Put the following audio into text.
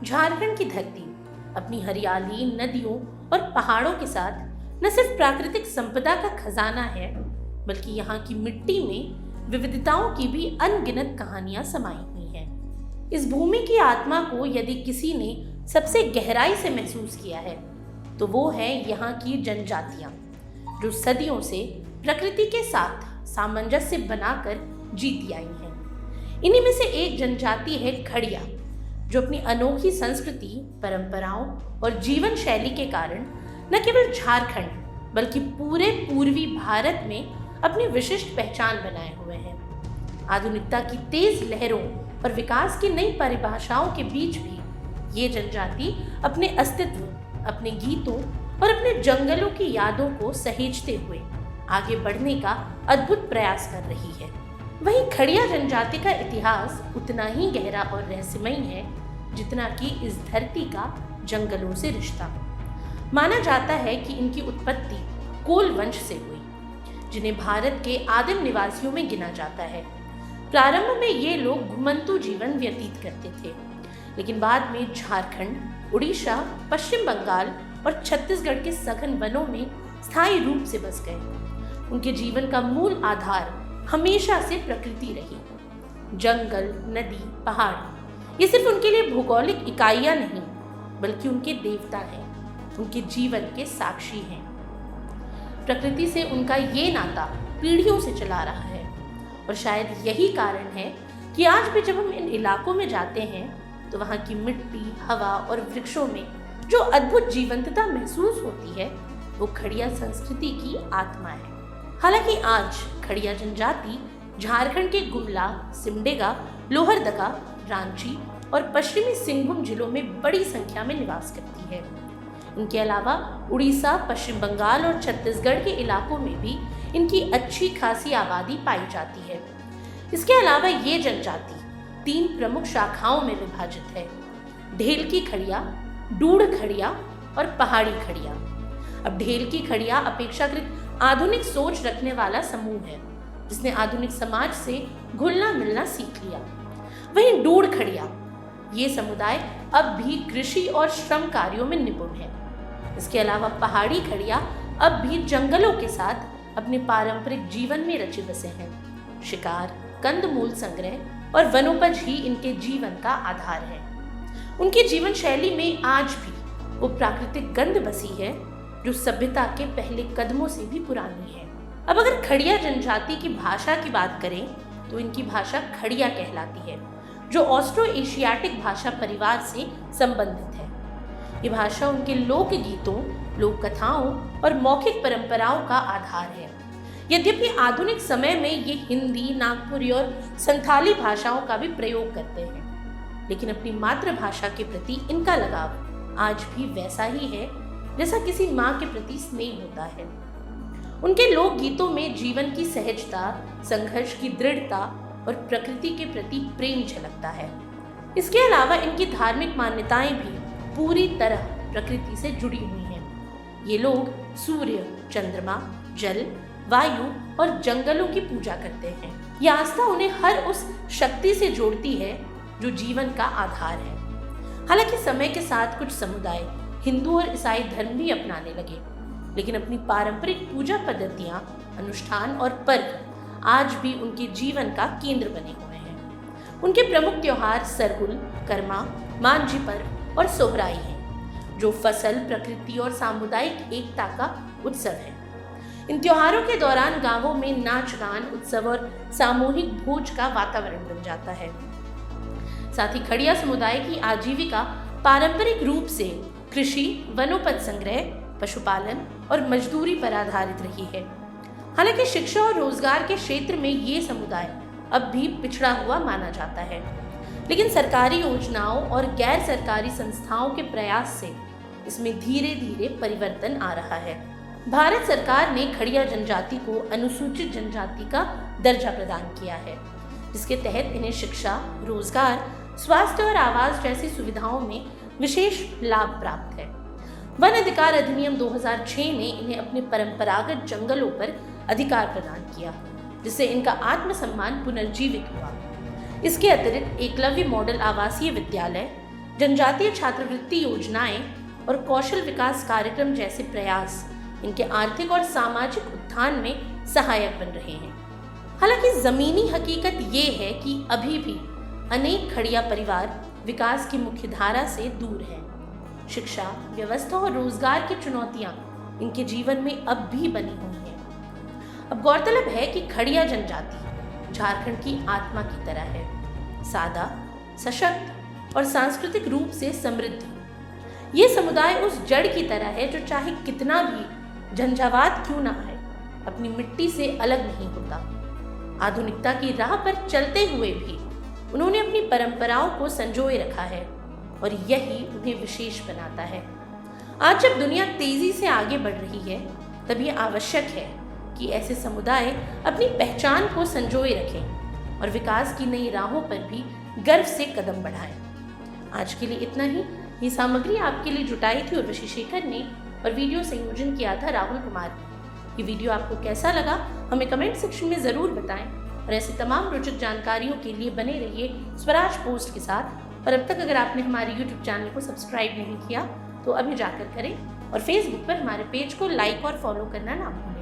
झारखंड की धरती अपनी हरियाली, नदियों और पहाड़ों के साथ न सिर्फ प्राकृतिक संपदा का खजाना है, बल्कि यहाँ की मिट्टी में विविधताओं की भी अनगिनत कहानियां समाई हुई हैं। इस भूमि की आत्मा को यदि किसी ने सबसे गहराई से महसूस किया है तो वो है यहाँ की जनजातियां, जो सदियों से प्रकृति के साथ सामंजस्य बनाकर जीती आई हैं। इन्हीं में से एक जनजाति है खड़िया, जो अपनी अनोखी संस्कृति, परंपराओं और जीवन शैली के कारण न केवल झारखंड बल्कि पूरे पूर्वी भारत में अपनी विशिष्ट पहचान बनाए हुए हैं। आधुनिकता की तेज लहरों और विकास की नई परिभाषाओं के बीच भी ये जनजाति अपने अस्तित्व, अपने गीतों और अपने जंगलों की यादों को सहेजते हुए आगे बढ़ने का अद्भुत प्रयास कर रही है। वहीं खड़िया जनजाति का इतिहास उतना ही गहरा और रहस्यमयी है जितना कि इस धरती का जंगलों से रिश्ता। माना जाता है कि इनकी उत्पत्ति कोल वंश से हुई, जिन्हें भारत के आदिम निवासियों में गिना जाता है। प्रारंभ में ये लोग घुमंतु जीवन व्यतीत करते थे, लेकिन बाद में झारखंड, उड़ीसा, पश्चिम बंगाल और छत्तीसगढ़ के सघन वनों में स्थायी रूप से बस गए। उनके जीवन का मूल आधार हमेशा से प्रकृति रही। जंगल, नदी, पहाड़ ये सिर्फ उनके लिए भौगोलिक इकाइयां नहीं, बल्कि उनके देवता हैं, उनके जीवन के साक्षी हैं। प्रकृति से उनका ये नाता पीढ़ियों से चला रहा है और शायद यही कारण है कि आज भी जब हम इन इलाकों में जाते हैं तो वहाँ की मिट्टी, हवा और वृक्षों में जो अद्भुत जीवंतता महसूस होती है वो खड़िया संस्कृति की आत्मा है। हालांकि आज खड़िया जनजाति झारखंड के गुमला, सिमडेगा, लोहरदगा, रांची और पश्चिमी सिंहभूम जिलों में बड़ी संख्या में निवास करती है। इनके अलावा उड़ीसा, पश्चिम बंगाल और छत्तीसगढ़ के इलाकों में भी इनकी अच्छी खासी आबादी पाई जाती है। इसके अलावा ये जनजाति 3 प्रमुख शाखाओं में विभाजित है: ढेल की खड़िया, डूढ़ खड़िया और पहाड़ी खड़िया। अब ढेल की खड़िया अपेक्षाकृत आधुनिक सोच रखने वाला समूह है, जिसने आधुनिक समाज से घुलना मिलना सीख लिया। वहीं डूढ़ खड़िया ये समुदाय अब भी कृषि और श्रम कार्यों में निपुण है। इसके अलावा पहाड़ी खड़िया अब भी जंगलों के साथ अपने पारंपरिक जीवन में रचे बसे हैं। शिकार, कंदमूल संग्रह और वनोपज ही इनके जीवन का आधार है। उनकी जीवन शैली में आज भी वो प्राकृतिक गंध बसी है जो सभ्यता के पहले कदमों से भी पुरानी है। अब अगर खड़िया जनजाति की भाषा की बात करें तो इनकी भाषा खड़िया कहलाती है, जो ऑस्ट्रो एशियाटिक भाषा परिवार से संबंधित है। ये भाषा उनके लोक गीतों, लोक कथाओं और मौखिक परंपराओं का आधार है। यद्यपि आधुनिक समय में ये हिंदी, नागपुरी और संथाली भाषाओं का भी प्रयोग करते हैं, लेकिन अपनी मातृभाषा के प्रति इनका लगाव आज भी वैसा ही है जैसा किसी माँ के प्रति स्नेह होता है। उनके लोक गीतों में जीवन की सहजता, संघर्ष की दृढ़ता और प्रकृति के प्रति प्रेम झलकता है। इसके अलावा इनकी धार्मिक मान्यताएं भी पूरी तरह प्रकृति से जुड़ी हुई हैं। ये लोग सूर्य, चंद्रमा, जल, वायु और जंगलों की पूजा करते हैं। यह आस्था उन्हें हर उस शक्ति से जोड़ती है जो जीवन का आधार है। हालांकि समय के साथ कुछ समुदाय हिंदू और ईसाई धर्म भी अपनाने लगे, लेकिन अपनी पारंपरिक पूजा पद्धतियां, अनुष्ठान और पर्व आज भी उनके जीवन का केंद्र बने हुए हैं। उनके प्रमुख त्योहार सरहुल, कर्मा, मांझी पर्व और सोहराई हैं, जो फसल, प्रकृति और सामुदायिक एकता का उत्सव है। इन त्योहारों के दौरान गांवों में नाच गान, उत्सव और सामूहिक भोज का वातावरण बन जाता है। साथ ही खड़िया समुदाय की आजीविका पारंपरिक रूप से कृषि, वनोपज संग्रह, पशुपालन और मजदूरी पर आधारित रही है। हालांकि शिक्षा और रोजगार के क्षेत्र में ये समुदाय अब भी पिछड़ा हुआ माना जाता है, लेकिन सरकारी योजनाओं और गैर सरकारी संस्थाओं के प्रयास से इसमें धीरे धीरे परिवर्तन आ रहा है। भारत सरकार ने खड़िया जनजाति को अनुसूचित जनजाति का दर्जा प्रदान किया है, जिसके तहत इन्हें शिक्षा, रोजगार, स्वास्थ्य और आवास जैसी सुविधाओं में विशेष लाभ प्राप्त है। वन अधिकार अधिनियम 2006 ने इन्हें अपने परंपरागत जंगलों पर अधिकार प्रदान किया, जिससे इनका आत्मसम्मान पुनर्जीवित हुआ। इसके अतिरिक्त एकलव्य मॉडल आवासीय विद्यालय, जनजातीय छात्रवृत्ति योजनाएं और कौशल विकास कार्यक्रम जैसे प्रयास इनके आर्थिक और सामाजिक उत्थान में सहायक बन रहे हैं। हालांकि जमीनी हकीकत ये है कि अभी भी अनेक खड़िया परिवार विकास की मुख्यधारा से दूर हैं। शिक्षा, व्यवस्था और रोजगार की चुनौतियां इनके जीवन में अब भी बनी हुई हैं। अब गौरतलब है कि खड़िया जनजाति झारखंड की आत्मा की तरह है, सादा, सशक्त और सांस्कृतिक रूप से समृद्ध। ये समुदाय उस जड़ की तरह है जो चाहे कितना भी झंझावात क्यों ना आए, अपनी मिट्टी से अलग नहीं होता। आधुनिकता की राह पर चलते हुए भी उन्होंने अपनी परंपराओं को संजोए रखा है और यही उन्हें विशेष बनाता है। आज जब दुनिया तेजी से आगे बढ़ रही है, तब ये आवश्यक है कि ऐसे समुदाय अपनी पहचान को संजोए रखें और विकास की नई राहों पर भी गर्व से कदम बढ़ाएं। आज के लिए इतना ही। ये सामग्री आपके लिए जुटाई थी उर्वशी शेखर ने और वीडियो संयोजन किया था राहुल कुमार ने। ये वीडियो आपको कैसा लगा हमें कमेंट सेक्शन में ज़रूर बताएं और ऐसी तमाम रोचक जानकारियों के लिए बने रहिए स्वराज पोस्ट के साथ। और अब तक अगर आपने हमारे YouTube चैनल को सब्सक्राइब नहीं किया तो अभी जाकर करें और फेसबुक पर हमारे पेज को लाइक और फॉलो करना ना भूलें।